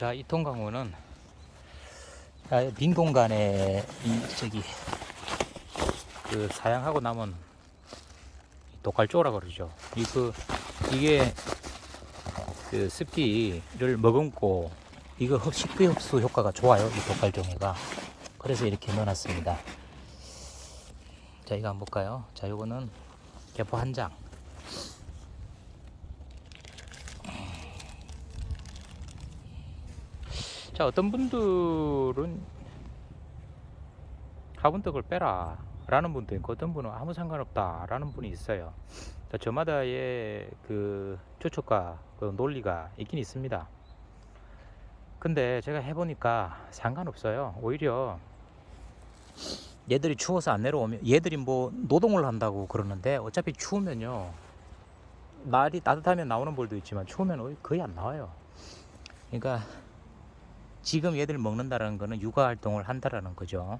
자, 이 통강호는 빈 공간에 그 사양하고 남은 독갈조라 그러죠. 이게 그 습기를 머금고 이거 식비 흡수 효과가 좋아요. 이 독갈종이가. 그래서 이렇게 넣어놨습니다. 자, 이거 한번 볼까요? 자, 요거는 개포 한 장. 자, 어떤 분들은 화분떡을 빼라 라는 분도 있고, 어떤 분은 아무 상관없다 라는 분이 있어요. 자, 저마다의 그 추측과 그 논리가 있긴 있습니다. 근데 제가 해보니까 상관없어요. 오히려 얘들이 추워서 안 내려오면, 얘들이 뭐 노동을 한다고 그러는데 어차피 추우면요, 날이 따뜻하면 나오는 벌도 있지만 추우면 거의 안 나와요. 그러니까 지금 얘들 먹는다라는 거는 육아 활동을 한다라는 거죠.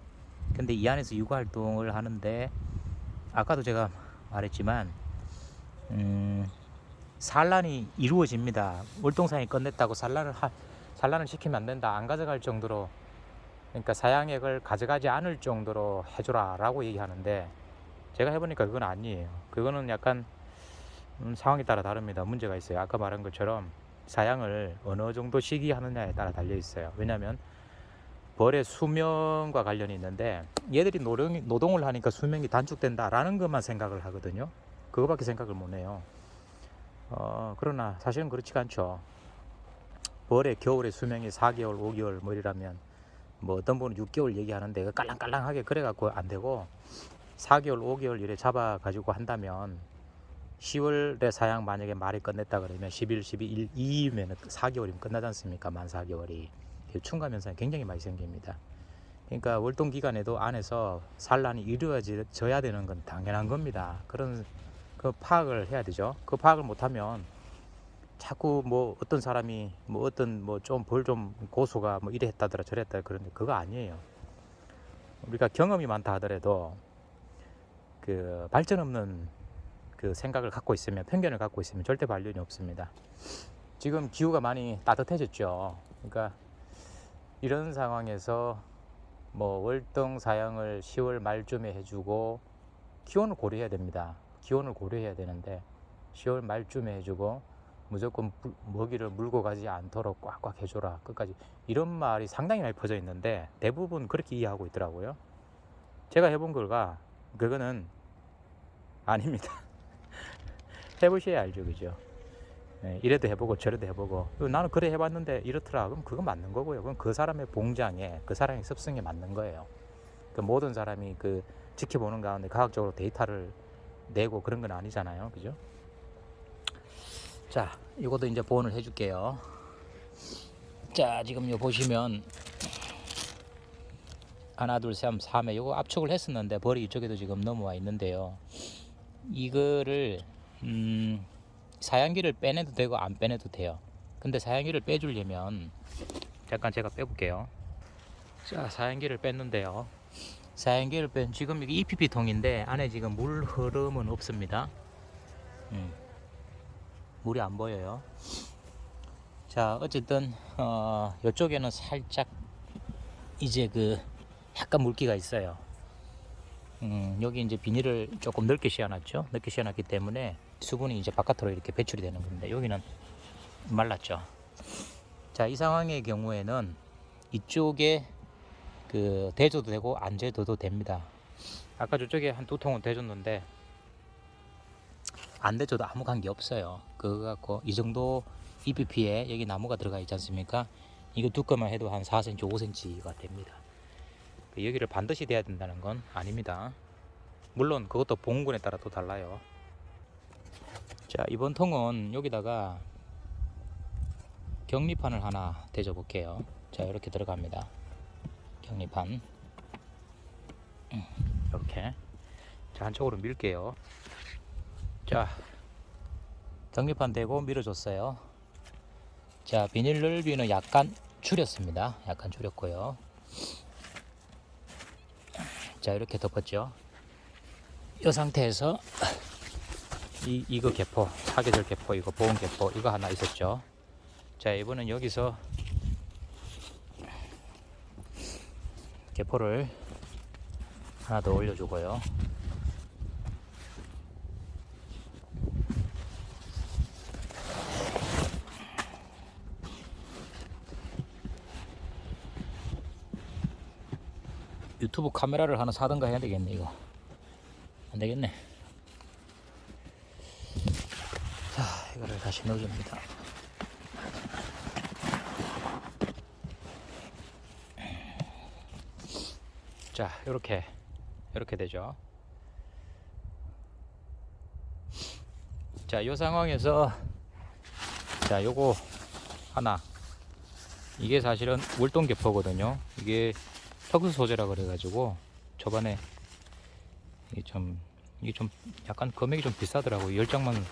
근데 이 안에서 육아 활동을 하는데, 아까도 제가 말했지만 산란이 이루어집니다. 월동상이 끝냈다고 산란을 시키면 안 된다, 안 가져갈 정도로, 그러니까 사양액을 가져가지 않을 정도로 해줘라 라고 얘기하는데, 제가 해보니까 그건 아니에요. 그거는 약간 상황에 따라 다릅니다. 문제가 있어요. 아까 말한 것처럼 사양을 어느 정도 시기 하느냐에 따라 달려 있어요. 왜냐하면 벌의 수명과 관련이 있는데, 얘들이 노동을 하니까 수명이 단축된다라는 것만 생각을 하거든요. 그거밖에 생각을 못 해요. 그러나 사실은 그렇지가 않죠. 벌의 겨울의 수명이 4개월, 5개월 뭐 이라면, 뭐 어떤 분은 6개월 얘기하는데 깔랑깔랑하게 그래갖고 안 되고, 4개월, 5개월 이래 잡아가지고 한다면, 10월에 사양 만약에 말이 끝냈다 그러면 11, 12일, 2이면 4개월이면 끝나지 않습니까? 만 4개월이. 충감 현상이 굉장히 많이 생깁니다. 그러니까 월동 기간에도 안에서 산란이 이루어져야 되는 건 당연한 겁니다. 그런 그 파악을 해야 되죠. 그 파악을 못하면 자꾸 뭐 어떤 사람이 뭐 어떤 뭐 좀 벌 좀 고수가 뭐 이래 했다더라 저래 했다 그러는데 그거 아니에요. 우리가 경험이 많다 하더라도 그 발전 없는 그 생각을 갖고 있으면, 편견을 갖고 있으면 절대 발전이 없습니다. 지금 기후가 많이 따뜻해졌죠. 그러니까 이런 상황에서 뭐 월동 사양을 10월 말쯤에 해주고, 기온을 고려해야 됩니다. 기온을 고려해야 되는데 10월 말쯤에 해주고 무조건 먹이를 물고 가지 않도록 꽉꽉 해줘라 끝까지, 이런 말이 상당히 많이 퍼져 있는데 대부분 그렇게 이해하고 있더라고요. 제가 해본 결과 그거는 아닙니다. 해보셔야 알죠, 그죠? 이래도 해보고 저래도 해보고, 나는 그래 해봤는데 이렇더라, 그럼 그건 맞는 거고요. 그건 그 사람의 봉장에, 그 사람의 습성에 맞는 거예요. 그 모든 사람이 그 지켜보는 가운데 과학적으로 데이터를 내고 그런 건 아니잖아요, 그죠? 자, 이것도 이제 보온을 해줄게요. 자, 지금 요 보시면 하나, 둘, 셋, 3회 요거 압축을 했었는데 벌이 이쪽에도 지금 넘어와 있는데요. 이거를 사양기를 빼내도 되고 안 빼내도 돼요. 근데 사양기를 빼주려면, 잠깐 제가 빼볼게요. 자, 사양기를 뺐는데요. 사양기를 뺀, 지금 이게 EPP 통인데 안에 지금 물 흐름은 없습니다. 물이 안 보여요. 자, 어쨌든 이쪽에는 살짝 이제 그 약간 물기가 있어요. 여기 이제 비닐을 조금 넓게 씌워놨죠. 넓게 씌워놨기 때문에 수분이 이제 바깥으로 이렇게 배출이 되는 겁니다. 여기는 말랐죠. 자, 이 상황의 경우에는 이쪽에 그 대줘도 되고 안 대줘도 됩니다. 아까 저쪽에 한 2통은 대줬는데 안 대줘도 아무 관계 없어요. 그거 갖고 이 정도 EPP에 여기 나무가 들어가 있지 않습니까? 이거 두꺼만 해도 한 4cm, 5cm가 됩니다. 여기를 반드시 돼야 된다는 건 아닙니다. 물론 그것도 봉군에 따라 또 달라요. 자, 이번 통은 여기다가 격리판을 하나 대줘 볼게요. 자, 이렇게 들어갑니다. 격리판 이렇게. 자, 한쪽으로 밀게요. 자, 격리판 대고 밀어줬어요. 자, 비닐 넓이는 약간 줄였습니다. 약간 줄였고요. 자, 이렇게 덮었죠. 이 상태에서 이거 개포, 사계절 개포, 이거 보온 개포, 이거 하나 있었죠. 자, 이번엔 여기서 개포를 하나 더 올려주고요. 유튜브 카메라를 하나 사든가 해야 되겠네. 이거 안 되겠네. 자, 이거를 다시 넣어줍니다. 자, 이렇게 되죠. 자, 이 상황에서 자, 요거 하나, 이게 사실은 월동개포거든요. 이게 특수 소재라 그래가지고 저번에 이게 좀 약간 금액이 좀 비싸더라고요. 10장만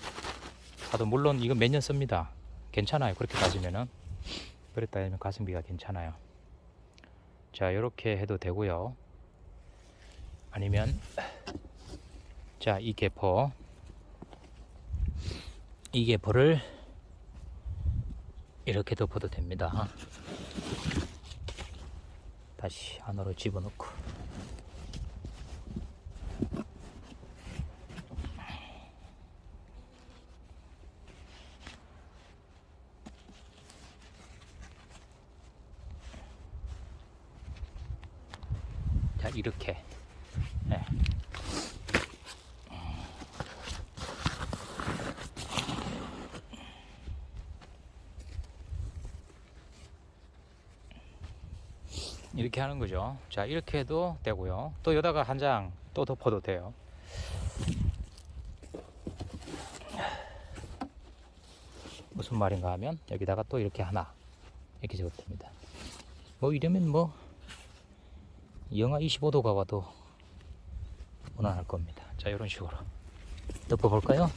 사도, 물론 이거 몇 년 씁니다. 괜찮아요. 그렇게 따지면은, 그랬다 하면 가성비가 괜찮아요. 자, 이렇게 해도 되고요. 아니면 자, 이 개포를 이렇게 덮어도 됩니다. 다시 안으로 집어넣고, 자, 이렇게. 네. 이렇게 하는 거죠. 자, 이렇게 해도 되고요. 또 여기다가 한 장 또 덮어도 돼요. 무슨 말인가 하면 여기다가 또 이렇게 하나 이렇게 적어도 됩니다. 뭐 이러면 뭐 영하 25도가 와도 무난할 겁니다. 자, 이런 식으로 덮어 볼까요?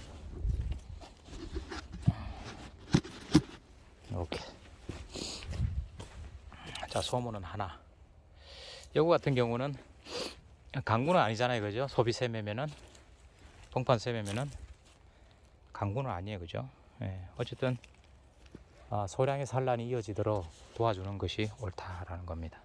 이렇게. 자, 소문은 하나. 요거 같은 경우는 강구는 아니잖아요, 그죠? 소비 세매면은, 동판 세매면은 강구는 아니에요, 그죠? 예, 어쨌든 소량의 산란이 이어지도록 도와주는 것이 옳다라는 겁니다.